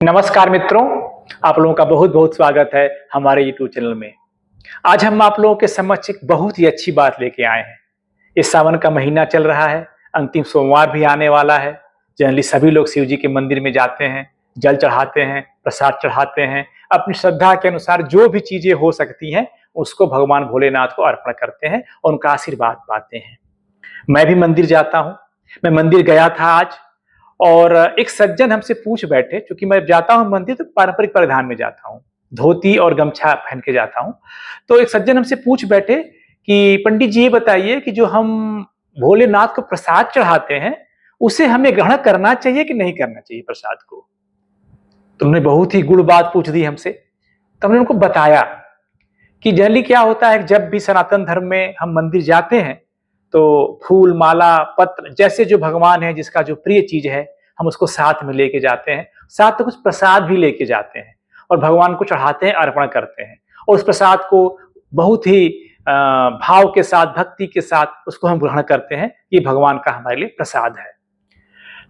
नमस्कार मित्रों, आप लोगों का बहुत बहुत स्वागत है हमारे YouTube चैनल में। आज हम आप लोगों के समक्ष एक बहुत ही अच्छी बात लेके आए हैं। ये सावन का महीना चल रहा है, अंतिम सोमवार भी आने वाला है। जनरली सभी लोग शिव जी के मंदिर में जाते हैं, जल चढ़ाते हैं, प्रसाद चढ़ाते हैं, अपनी श्रद्धा के अनुसार जो भी चीजें हो सकती हैं उसको भगवान भोलेनाथ को अर्पण करते हैं और उनका आशीर्वाद पाते हैं। मैं भी मंदिर जाता हूँ। मैं मंदिर गया था आज, और एक सज्जन हमसे पूछ बैठे, क्योंकि मैं जाता हूं मंदिर तो पारंपरिक परिधान में जाता हूं, धोती और गमछा पहन के जाता हूं। तो एक सज्जन हमसे पूछ बैठे कि पंडित जी ये बताइए कि जो हम भोलेनाथ को प्रसाद चढ़ाते हैं उसे हमें ग्रहण करना चाहिए कि नहीं करना चाहिए प्रसाद को। तो उन्होंने बहुत ही गुड़ बात पूछ दी हमसे। तो हमने उनको बताया कि जनरली क्या होता है, जब भी सनातन धर्म में हम मंदिर जाते हैं तो फूल, माला, पत्र जैसे जो भगवान है जिसका जो प्रिय चीज है हम उसको साथ में लेके जाते हैं। साथ में कुछ प्रसाद भी लेके जाते हैं और भगवान को चढ़ाते हैं, अर्पण करते हैं। और उस प्रसाद को बहुत ही भाव के साथ, भक्ति के साथ उसको हम ग्रहण करते हैं। ये भगवान का हमारे लिए प्रसाद है।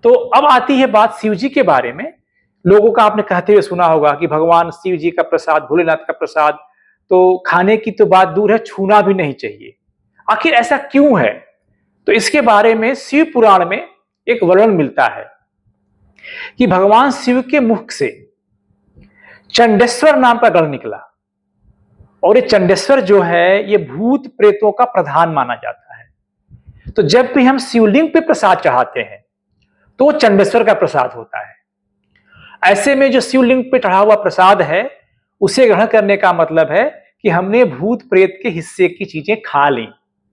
तो अब आती है बात शिव जी के बारे में। लोगों का आपने कहते हुए सुना होगा कि भगवान शिव जी का प्रसाद, भोलेनाथ का प्रसाद तो खाने की तो बात दूर है, छूना भी नहीं चाहिए। आखिर ऐसा क्यों है? तो इसके बारे में शिव पुराण में एक वर्णन मिलता है कि भगवान शिव के मुख से चंडेश्वर नाम का गण निकला। और ये चंडेश्वर जो है ये भूत प्रेतों का प्रधान माना जाता है। तो जब भी हम शिवलिंग पे प्रसाद चढ़ाते हैं तो चंडेश्वर का प्रसाद होता है। ऐसे में जो शिवलिंग पे चढ़ा हुआ प्रसाद है उसे ग्रहण करने का मतलब है कि हमने भूत प्रेत के हिस्से की चीजें खा ली,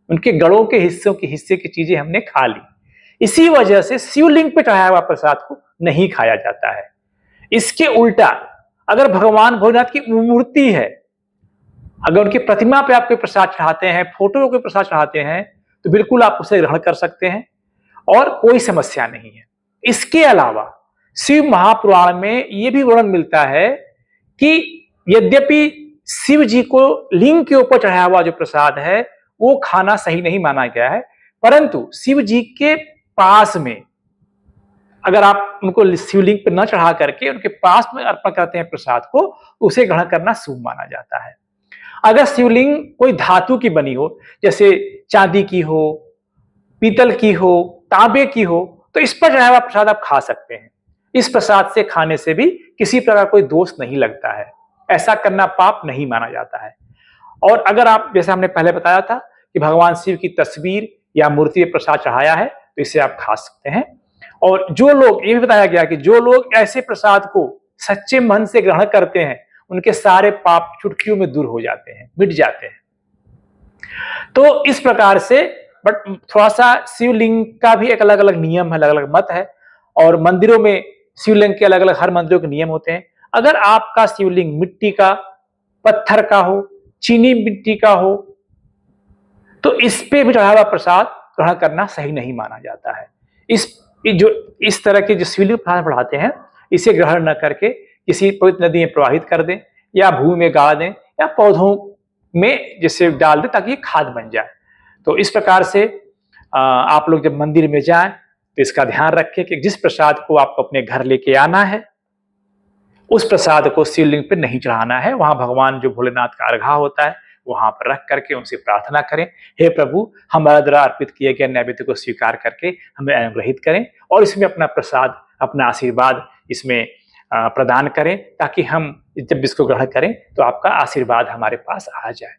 उनके गणों के हिस्से की चीजें हमने खा ली। इसी वजह से शिवलिंग पे चढ़ाया हुआ प्रसाद को नहीं खाया जाता है। इसके उल्टा अगर भगवान भोलेनाथ की मूर्ति है, अगर उनकी प्रतिमा पे आप कोई प्रसाद चढ़ाते हैं, फोटो पे कोई प्रसाद चढ़ाते हैं तो बिल्कुल आप उसे ग्रहण कर सकते हैं और कोई समस्या नहीं है। इसके अलावा शिव महापुराण में यह भी वर्णन मिलता है कि यद्यपि शिव जी को लिंग के ऊपर चढ़ाया हुआ जो प्रसाद है वो खाना सही नहीं माना गया है, परंतु शिव जी के पास में अगर आप उनको शिवलिंग पर न चढ़ा करके उनके पास में अर्पण करते हैं प्रसाद को, उसे ग्रहण करना शुभ माना जाता है। अगर शिवलिंग कोई धातु की बनी हो, जैसे चांदी की हो, पीतल की हो, तांबे की हो, तो इस पर चढ़ाया हुआ प्रसाद आप खा सकते हैं। इस प्रसाद से खाने से भी किसी प्रकार कोई दोष नहीं लगता है, ऐसा करना पाप नहीं माना जाता है। और अगर आप, जैसे हमने पहले बताया था कि भगवान शिव की तस्वीर या मूर्ति पर प्रसाद चढ़ाया है तो इसे आप खा सकते हैं। और जो लोग, ये भी बताया गया कि जो लोग ऐसे प्रसाद को सच्चे मन से ग्रहण करते हैं उनके सारे पाप चुटकियों में दूर हो जाते हैं, मिट जाते हैं। तो इस प्रकार से, बट थोड़ा सा शिवलिंग का भी एक अलग अलग नियम है, अलग अलग मत है। और मंदिरों में शिवलिंग के अलग अलग, हर मंदिरों के नियम होते हैं। अगर आपका शिवलिंग मिट्टी का, पत्थर का हो, चीनी मिट्टी का हो, तो इस पे भी चढ़ावा प्रसाद ग्रहण करना सही नहीं माना जाता है। इस तरह के जो शिवलिंग प्रसाद बढ़ाते हैं इसे ग्रहण न करके किसी पवित्र नदी में प्रवाहित कर दें या भूमि में गाड़ दें या पौधों में जैसे डाल दें ताकि ये खाद बन जाए। तो इस प्रकार से आप लोग जब मंदिर में जाएं तो इसका ध्यान रखें कि जिस प्रसाद को आपको अपने घर लेके आना है उस प्रसाद को शिवलिंग पे नहीं चढ़ाना है। वहां भगवान जो भोलेनाथ का अर्घा होता है वहां पर रख करके उनसे प्रार्थना करें, हे प्रभु हमारा द्वारा अर्पित किए गए नैवेद्य को स्वीकार करके हमें अनुग्रहित करें और इसमें अपना प्रसाद, अपना आशीर्वाद इसमें प्रदान करें, ताकि हम जब इसको ग्रहण करें तो आपका आशीर्वाद हमारे पास आ जाए।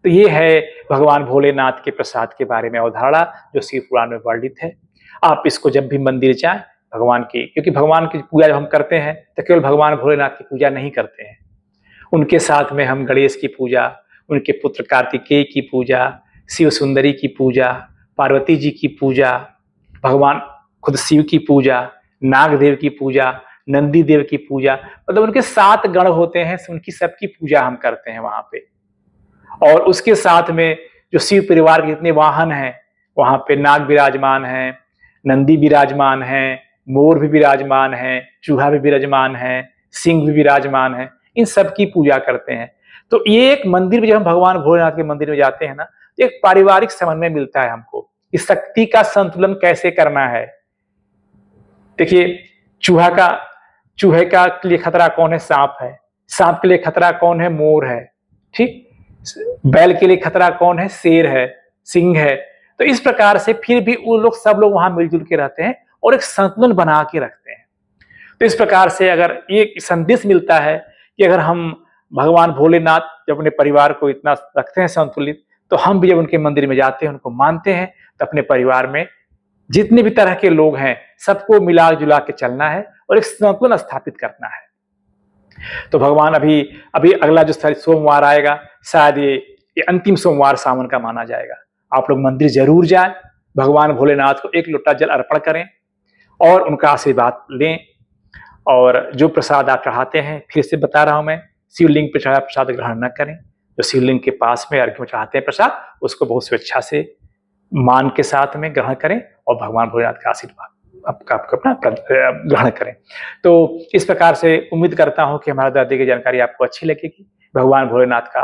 तो ये है भगवान भोलेनाथ के प्रसाद के बारे में अवधारणा जो शिव पुराण में वर्णित है। आप इसको जब भी मंदिर जाएं भगवान की, क्योंकि भगवान की पूजा जब हम करते हैं तो केवल भगवान भोलेनाथ की पूजा नहीं करते हैं, उनके साथ में हम गणेश की पूजा, उनके पुत्र कार्तिकेय की पूजा, शिव सुंदरी की पूजा, पार्वती जी की पूजा, भगवान खुद शिव की पूजा, नागदेव की पूजा, नंदी देव की पूजा, मतलब उनके 7 गण होते हैं, उनकी सबकी पूजा हम करते हैं वहां पे। और उसके साथ में जो शिव परिवार के जितने वाहन हैं वहां पे नाग विराजमान है, नंदी विराजमान है, मोर भी विराजमान है, चूहा भी विराजमान है, सिंह भी विराजमान है, इन सब की पूजा करते हैं। तो ये एक मंदिर में जब हम भगवान भोलेनाथ के मंदिर में जाते हैं ना, तो एक पारिवारिक समन्वय मिलता है हमको कि शक्ति का संतुलन कैसे करना है। देखिए चूहे का के लिए खतरा कौन है? सांप है। सांप के लिए खतरा कौन है? मोर है। ठीक। बैल के लिए खतरा कौन है? शेर है, सिंह है। तो इस प्रकार से फिर भी वो लोग सब लोग वहां मिलजुल के रहते हैं और एक संतुलन बना के रखते हैं। तो इस प्रकार से अगर ये संदेश मिलता है कि अगर हम भगवान भोलेनाथ जब अपने परिवार को इतना रखते हैं संतुलित, तो हम भी जब उनके मंदिर में जाते हैं, उनको मानते हैं, तो अपने परिवार में जितने भी तरह के लोग हैं सबको मिला जुला के चलना है और एक संतुलन स्थापित करना है। तो भगवान अभी अभी अगला जो सोमवार आएगा, शायद ये अंतिम सोमवार सावन का माना जाएगा। आप लोग मंदिर जरूर जाएं, भगवान भोलेनाथ को एक लोटा जल अर्पण करें और उनका आशीर्वाद लें। और जो प्रसाद आप चढ़ाते हैं, फिर से बता रहा हूं मैं, शिवलिंग पे चढ़ा प्रसाद ग्रहण न करें। जो शिवलिंग के पास में अर्घ्य में चढ़ाते हैं प्रसाद, उसको बहुत स्वेच्छा से मान के साथ में ग्रहण करें और भगवान भोलेनाथ का आशीर्वाद आपका अपना ग्रहण करें। तो इस प्रकार से उम्मीद करता हूं कि हमारा दादी की जानकारी आपको अच्छी लगेगी। भगवान भोलेनाथ का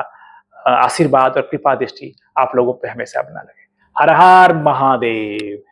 आशीर्वाद और कृपा दृष्टि आप लोगों पे हमेशा बना लगे। हर हर महादेव।